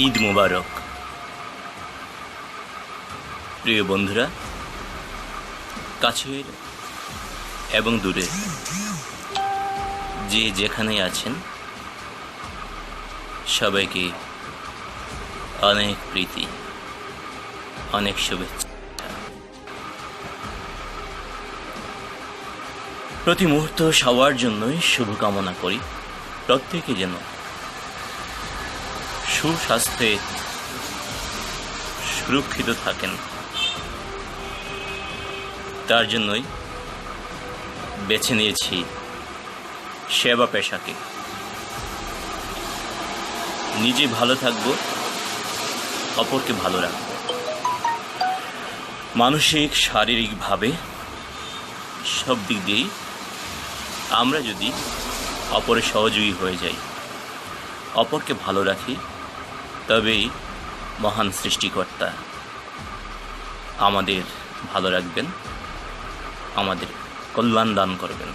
ঈদ মোবারক। প্রিয় বন্ধুরা, কাছের এবং দূরে যে যেখানে আছেন সবাইকে অনেক প্রীতি, অনেক শুভেচ্ছা। প্রতি মুহূর্ত সবার জন্যই শুভকামনা করি। প্রত্যেকে যেন সুস্বাস্থ্যে সুরক্ষিত থাকেন, তার জন্যই বেছে নিয়েছি সেবা পেশাকে। নিজে ভালো থাকব, অপরকে ভালো রাখব। মানসিক, শারীরিকভাবে সব দিক দিয়েই আমরা যদি অপরের সহযোগী হয়ে যাই, অপরকে ভালো রাখি, তবেই মহান সৃষ্টিকর্তা আমাদের ভালো রাখবেন, আমাদের কল্যাণ দান করবেন।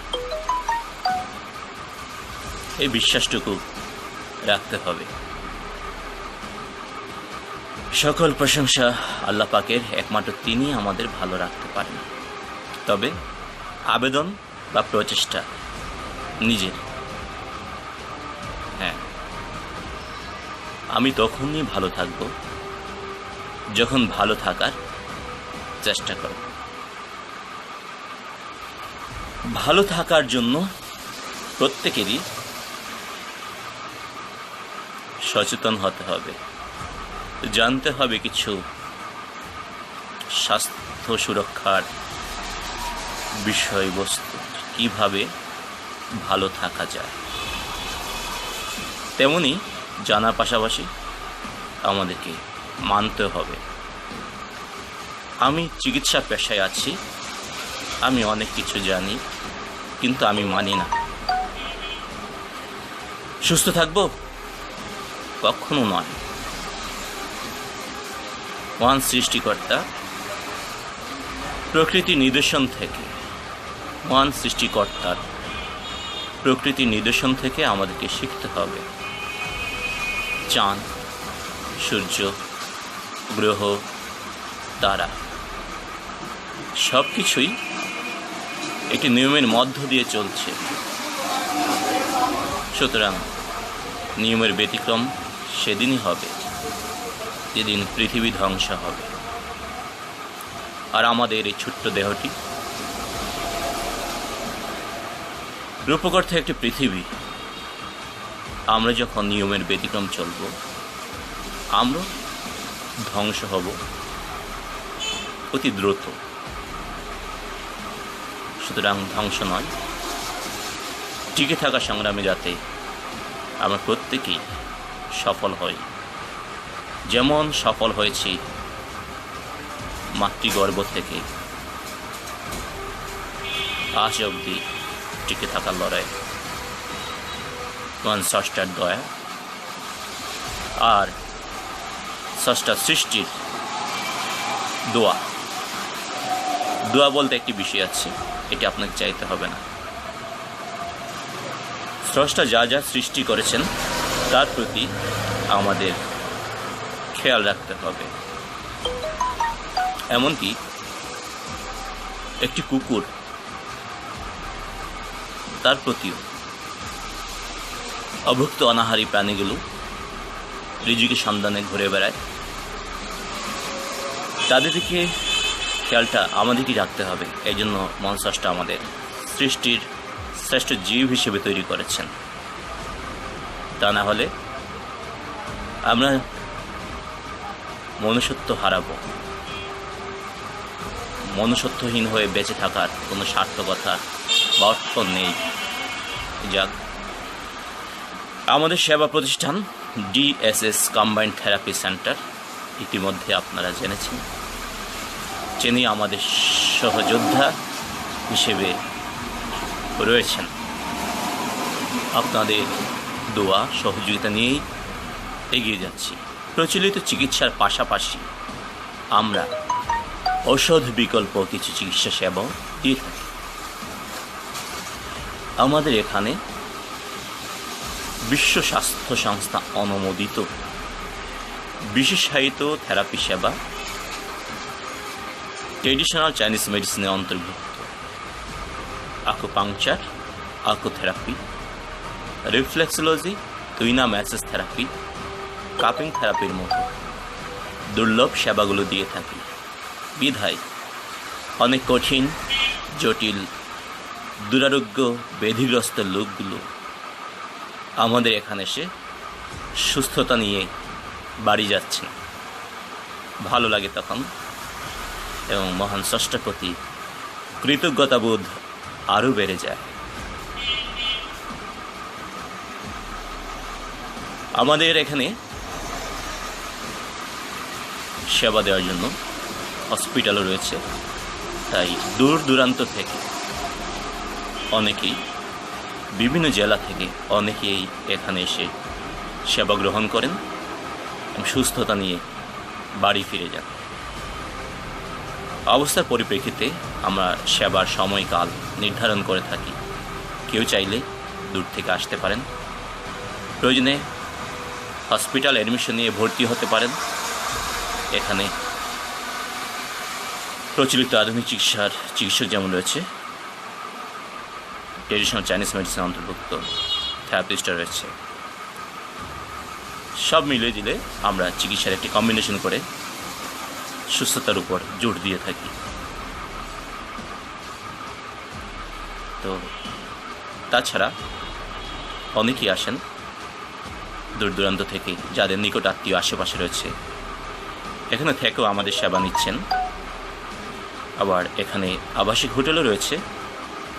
এই বিশ্বাসটুকু রাখতে হবে। সকল প্রশংসা আল্লাহ পাকের, একমাত্র তিনি আমাদের ভালো রাখতে পারেন। তবে আবেদন বা প্রচেষ্টা নিজের। হ্যাঁ, আমি তখনই ভালো থাকব যখন ভালো থাকার চেষ্টা করব। ভালো থাকার জন্য প্রত্যেকেরই সচেতন হতে হবে, জানতে হবে কিছু স্বাস্থ্য সুরক্ষার বিষয়বস্তু, কিভাবে ভালো থাকা যায়। তেমনি জানার পাশাপাশি আমাদেরকে মানতে হবে। আমি চিকিৎসা পেশায় আছি, আমি অনেক কিছু জানি, কিন্তু আমি মানি না। সুস্থ থাকবো? কখনো নয়। মহান সৃষ্টিকর্তা প্রকৃতির নিদর্শন থেকে, মহান সৃষ্টিকর্তার প্রকৃতির নিদর্শন থেকে আমাদেরকে শিখতে হবে। চাঁদ, সূর্য, গ্রহ, তারা সব কিছুই একটি নিয়মের মধ্য দিয়ে চলছে। সুতরাং নিয়মের ব্যতিক্রম সেদিনই হবে যেদিন পৃথিবী ধ্বংস হবে। আর আমাদের এই ছোট্ট দেহটি রূপকর্থ একটি পৃথিবী। আমরা যখন নিয়মের ব্যতিক্রম চলব, আমরা ধ্বংস হব অতি দ্রুত। সুতরাং ধ্বংস নয়, টিকে থাকা সংগ্রামে যাতে আমরা প্রত্যেকেই সফল হই। যেমন সফল হয়েছি মাতৃগর্ভ থেকে আজ অবধি টিকে থাকার লড়াই, মহান স্রষ্টার দয়া আর স্রষ্টা সৃষ্টির দোয়া। দোয়া বলতে একটি বিষয় আছে, এটি আপনাকে চাইতে হবে না। স্রষ্টা যা যা সৃষ্টি করেছেন তার প্রতি আমাদের খেয়াল রাখতে হবে। এমনকি একটি কুকুর, তার প্রতিও অভুক্ত অনাহারী প্রাণীগুলো রিজিকের সন্ধানে ঘুরে বেড়ায়, তাদের দিকে খেয়ালটা আমাদেরকেই রাখতে হবে। এই জন্য মহান স্রষ্টা আমাদের সৃষ্টির শ্রেষ্ঠ জীব হিসেবে তৈরি করেছেন। তা না হলে আমরা মনুষ্যত্ব হারাবো। মনুষ্যত্বহীন হয়ে বেঁচে থাকার কোনো সার্থকতা বা অর্থ নেই। যাক, আমাদের সেবা প্রতিষ্ঠান DSS কম্বাইন্ড থেরাপি সেন্টার ইতিমধ্যে আপনারা জেনেছেন। যিনি আমাদের সহযোদ্ধা হিসেবে রয়েছেন, আপনাদের দোয়া সহযোগিতা নিয়েই এগিয়ে যাচ্ছি। প্রচলিত চিকিৎসার পাশাপাশি আমরা ঔষধ বিকল্প কিছু চিকিৎসা সেবাও দিয়ে থাকি। আমাদের এখানে বিশ্ব স্বাস্থ্য সংস্থা অনুমোদিত বিশেষায়িত থেরাপি সেবা ট্রেডিশনাল চাইনিজ মেডিসিনের অন্তর্ভুক্ত acupuncture, acutherapy, reflexology, tuina massage therapy, cupping থেরাপির মতো দুর্লভ সেবাগুলো দিয়ে থাকি। বিধায় অনেক কঠিন, জটিল, দুরারোগ্য, ব্যাধিগ্রস্ত লোকগুলো আমাদের এখানে এসে সুস্থতা নিয়ে বাড়ি যাচ্ছেন। ভালো লাগে তখন, এবং মহান স্রষ্টার প্রতি কৃতজ্ঞতাবোধ আরও বেড়ে যায়। আমাদের এখানে সেবা দেওয়ার জন্য হসপিটালও রয়েছে, তাই দূর দূরান্ত থেকে অনেকেই, বিভিন্ন জেলা থেকে অনেকেই এখানে এসে সেবা গ্রহণ করেন এবং সুস্থতা নিয়ে বাড়ি ফিরে যান। অবস্থার পরিপ্রেক্ষিতে আমরা সেবার সময়কাল নির্ধারণ করে থাকি। কেউ চাইলে দূর থেকে আসতে পারেন, প্রয়োজনে হসপিটাল অ্যাডমিশন নিয়ে ভর্তি হতে পারেন। এখানে প্রচলিত আধুনিক চিকিৎসক যেমন রয়েছে, ট্রেডিশনাল চাইনিজ মেডিসিন অন্তর্ভুক্ত থেরাপিস্টরা রয়েছে। সব মিলিয়ে দিলে আমরা চিকিৎসার একটি কম্বিনেশন করে সুস্থতার উপর জোর দিয়ে থাকি। তো তাছাড়া অনেকেই আসেন দূর দূরান্ত থেকে, যাদের নিকট আত্মীয় আশেপাশে রয়েছে, এখানে থেকেও আমাদের সেবা নিচ্ছেন। আবার এখানে আবাসিক হোটেলও রয়েছে।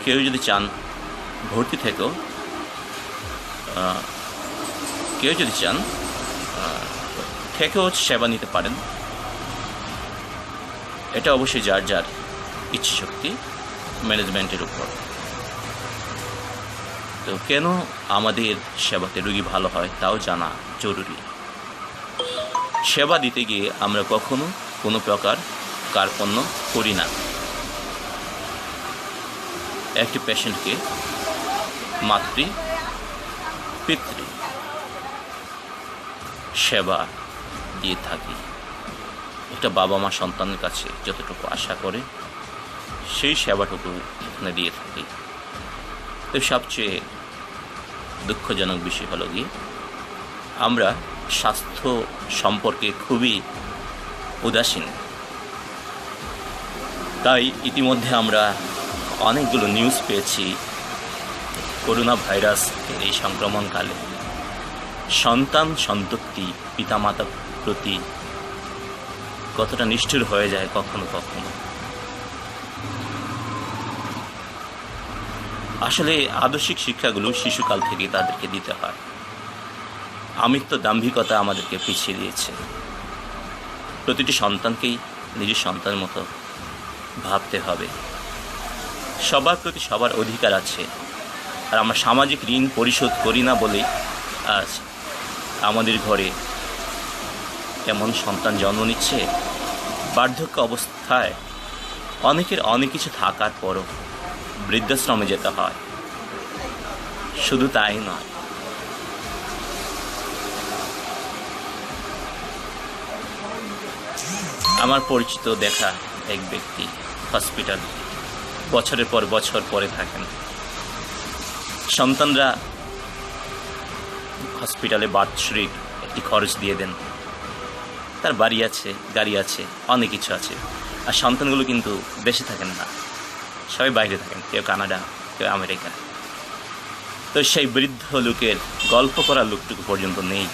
কেউ যদি চান ভর্তি থেকেও, থেকেও সেবা নিতে পারেন। এটা অবশ্যই যার যার ইচ্ছে শক্তি, ম্যানেজমেন্টের উপর। তো কেন আমাদের সেবাতে রোগী ভালো হয় তাও জানা জরুরি। সেবা দিতে গিয়ে আমরা কখনো কোনো প্রকার কার্পণ্য করি না। একটি পেশেন্টকে মাতৃ পিতৃ সেবা দিয়ে থাকি। একটা বাবা মা সন্তানের কাছে যতটুকু আশা করে সেই সেবাটুকু এখানে দিয়ে থাকি। তো সবচেয়ে দুঃখজনক বিষয় হলো গিয়ে আমরা স্বাস্থ্য সম্পর্কে খুবই উদাসীন। তাই ইতিমধ্যে আমরা অনেকগুলো নিউজ পেয়েছি করোনা ভাইরাসের এই সংক্রমণকালে সন্তান সন্ততি পিতামাতার প্রতি কতটা নিষ্ঠুর হয়ে যায় কখনো কখনো। আসলে আদর্শিক শিক্ষাগুলো শিশুকাল থেকে তাদেরকে দিতে হয়। আমিত্ব দাম্ভিকতা আমাদেরকে পিছিয়ে দিয়েছে। প্রতিটি সন্তানকেই নিজের সন্তানের মতো ভাবতে হবে। সবার প্রতি সবার অধিকার আছে। আর আমরা সামাজিক ঋণ পরিশোধ করি না বলেই আজ আমাদের ঘরে এমন সন্তান জন্ম নিচ্ছে, বার্ধক্য অবস্থায় অনেকের অনেক কিছু থাকার পরও বৃদ্ধাশ্রমে যেতে হয়। শুধু তাই নয়, আমার পরিচিত দেখা এক ব্যক্তি হসপিটাল বছরের পর বছর পরে থাকেন। সন্তানরা হসপিটালে বাৎসরিক একটি খরচ দিয়ে দেন। তার বাড়ি আছে, গাড়ি আছে, অনেক কিছু আছে। আর সন্তানগুলো কিন্তু দেশে থাকেন না, সবাই বাইরে থাকেন, কেউ কানাডা, কেউ আমেরিকা। তো সেই বৃদ্ধ লোকের গল্প করার লোকটুকু পর্যন্ত নেই।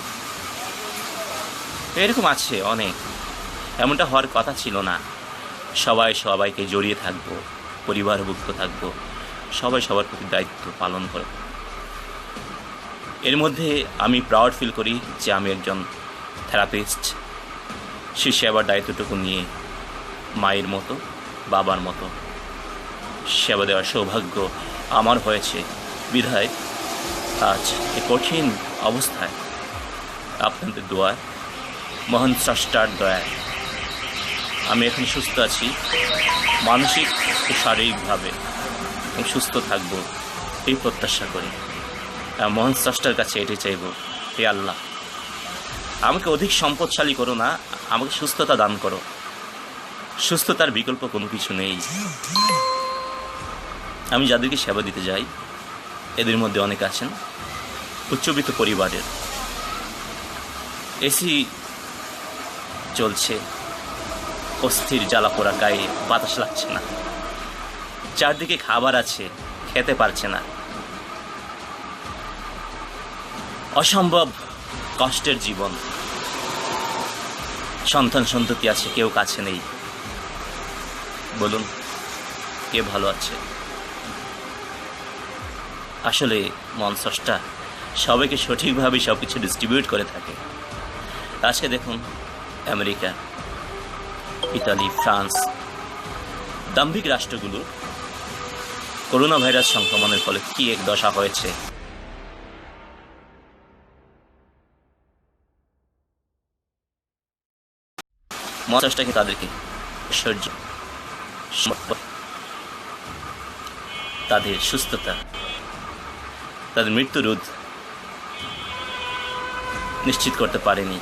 এরকম আছে অনেক। এমনটা হওয়ার কথা ছিল না। সবাই সবাইকে জড়িয়ে থাকবো, পরিবারভুক্ত থাকবো, সবাই সবার প্রতি দায়িত্ব পালন করব। এর মধ্যে আমি প্রাউড ফিল করি যে আমি একজন থেরাপিস্ট। সেই সেবার দায়িত্বটুকু নিয়ে মায়ের মতো, বাবার মতো সেবা দেওয়ার সৌভাগ্য আমার হয়েছে। বিধায় আজ এই কঠিন অবস্থায় আপনাদের দোয়ায়, মহান স্রষ্টার দয়ায় আমি এখন সুস্থ আছি। মানসিক ও শারীরিকভাবে সুস্থ থাকবো এই প্রত্যাশা করি। মহান স্রষ্টার কাছে এটাই চাইব, হে আল্লাহ, আমাকে অধিক সম্পদশালী করো না, আমাকে সুস্থতা দান করো। সুস্থতার বিকল্প কোনো কিছু নেই। আমি যাদেরকে সেবা দিতে যাই এদের মধ্যে অনেক আছেন উচ্চবিত্ত পরিবারের, এসি চলছে, অস্থির জ্বালা পোড়া, গায়ে বাতাস লাগছে না, চারদিকে খাবার আছে, খেতে পারছে না, অসম্ভব কষ্টের জীবন, সন্তান সন্ততি আছে, কেউ কাছে নেই। বলুন কে ভালো আছে? আসলে মনস্রষ্টা সবাইকে সঠিকভাবে সব কিছু ডিস্ট্রিবিউট করে থাকে। আজকে দেখুন আমেরিকা, ইতালি, ফ্রান্স, দাম্ভিক রাষ্ট্রগুলো করোনা ভাইরাস সংক্রমণের ফলে কি এক দশা হয়েছে। মনস্রষ্টাকে তাদেরকে ঐশ্বর্য, তাদের সুস্থতা, তাদের মৃত্যু রোধ নিশ্চিত করতে পারেনি।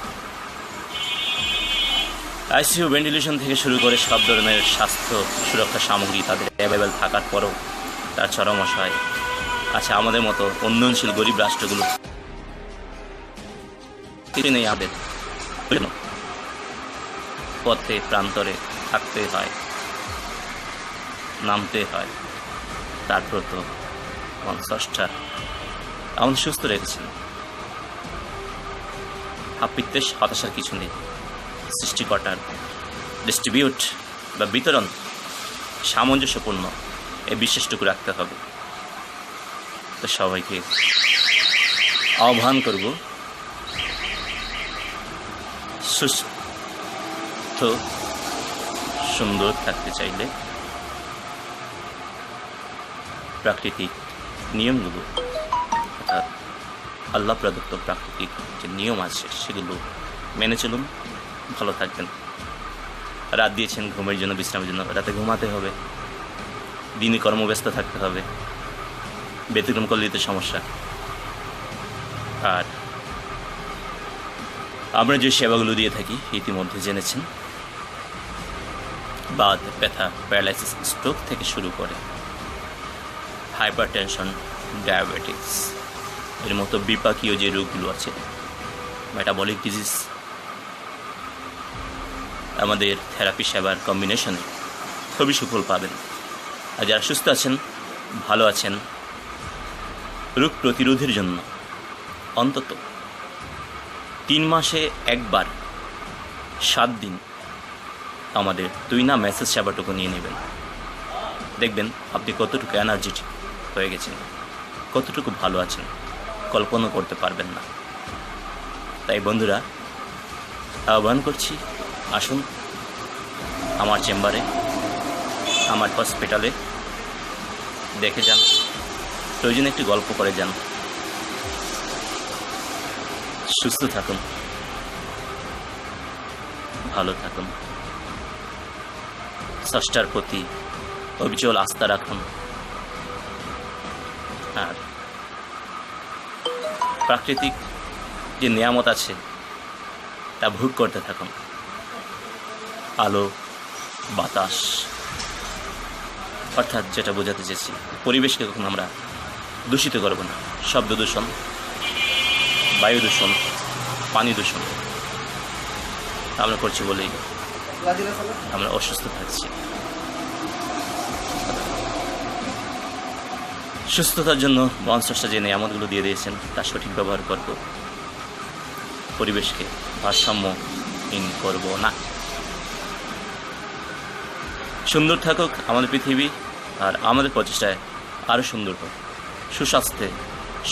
আইসিইউ, ভেন্টিলেশন থেকে শুরু করে সব ধরনের স্বাস্থ্য সুরক্ষা সামগ্রী তাদের অ্যাভেলেবেল থাকার পরও তার চরম অসহায়। আচ্ছা, আমাদের মতো উন্নয়নশীল গরিব রাষ্ট্রগুলো কিছু নেই, আমাদের পথে প্রান্তরে থাকতে হয়, নামতে হয়। তারপর তো স্রষ্টা আমাদের সুস্থ রেখেছেন। হাপিত্যেশ হতাশার কিছু নেই। সৃষ্টিকর্তার ডিস্ট্রিবিউট বা বিতরণ সামঞ্জস্যপূর্ণ এই বিশ্বাসটুকু রাখতে হবে। তো সবাইকে আহ্বান করব, সুস্থ সুন্দর থাকতে চাইলে প্রাকৃতিক নিয়মগুলো, অর্থাৎ আল্লাহ প্রদত্ত প্রাকৃতিক যে নিয়ম আছে সেগুলো মেনে চলুন, ভালো থাকবেন। রাত দিয়েছেন ঘুমের জন্য, বিশ্রামের জন্য, রাতে ঘুমাতে হবে, দিনে কর্মব্যস্ত থাকতে হবে, ব্যতিক্রম করলে তো সমস্যা। আর আমরা যে সেবাগুলো দিয়ে থাকি ইতিমধ্যে জেনেছেন, বাত, ব্যথা, প্যারালাইসিস, স্ট্রোক থেকে শুরু করে হাইপার টেনশন, ডায়াবেটিক্স এর মতো বিপাকীয় যে রোগগুলো আছে, মেটাবলিক ডিজিজ, আমাদের থেরাপি সেবার কম্বিনেশনে খুবই সুফল পাবেন। আর যারা সুস্থ আছেন, ভালো আছেন, রোগ প্রতিরোধের জন্য অন্তত 3 মাসে একবার 7 দিন আমাদের তুই না মেসেজ সেবাটুকু নিয়ে নেবেন। দেখবেন আপনি কতটুকু এনার্জেটিক হয়ে গেছেন, কতটুকু ভালো আছেন, কল্পনা করতে পারবেন না। তাই বন্ধুরা, আহ্বান করছি, আসুন আমার চেম্বারে, আমার হসপিটালে দেখে যান, প্রয়োজনে একটি গল্প করে যান। সুস্থ থাকুন, ভালো থাকুন, স্রষ্টার প্রতি অবিচল আস্থা রাখুন, আর প্রাকৃতিক যে নিয়ামত আছে তা ভোগ করতে থাকুন। আলো, বাতাস, অর্থাৎ যেটা বোঝাতে চেয়েছি, পরিবেশকে কখন আমরা দূষিত করব না। শব্দ দূষণ, বায়ু দূষণ, পানি দূষণ আমরা করছি বলেই আমরা অসুস্থ থাকছি। সুস্থতার জন্য মনস্রষ্টা যে নিয়ামতগুলো দিয়ে দিয়েছেন তার সঠিক ব্যবহার করব, পরিবেশকে ভারসাম্যহীন করব না। সুন্দর থাকুক আমাদের পৃথিবী, আর আমাদের প্রচেষ্টায় আরও সুন্দর হোক। সুস্বাস্থ্যে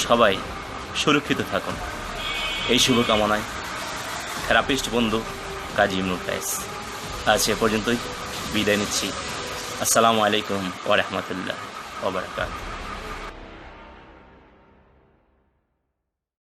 সবাই সুরক্ষিত থাকুন, এই শুভকামনায় থেরাপিস্ট বন্ধু কাজী ইমরুল কায়েস। আজ এ পর্যন্তই বিদায় নিচ্ছি। আসসালামু আলাইকুম ওয়া রাহমাতুল্লাহি ওয়া বারাকাতুহু।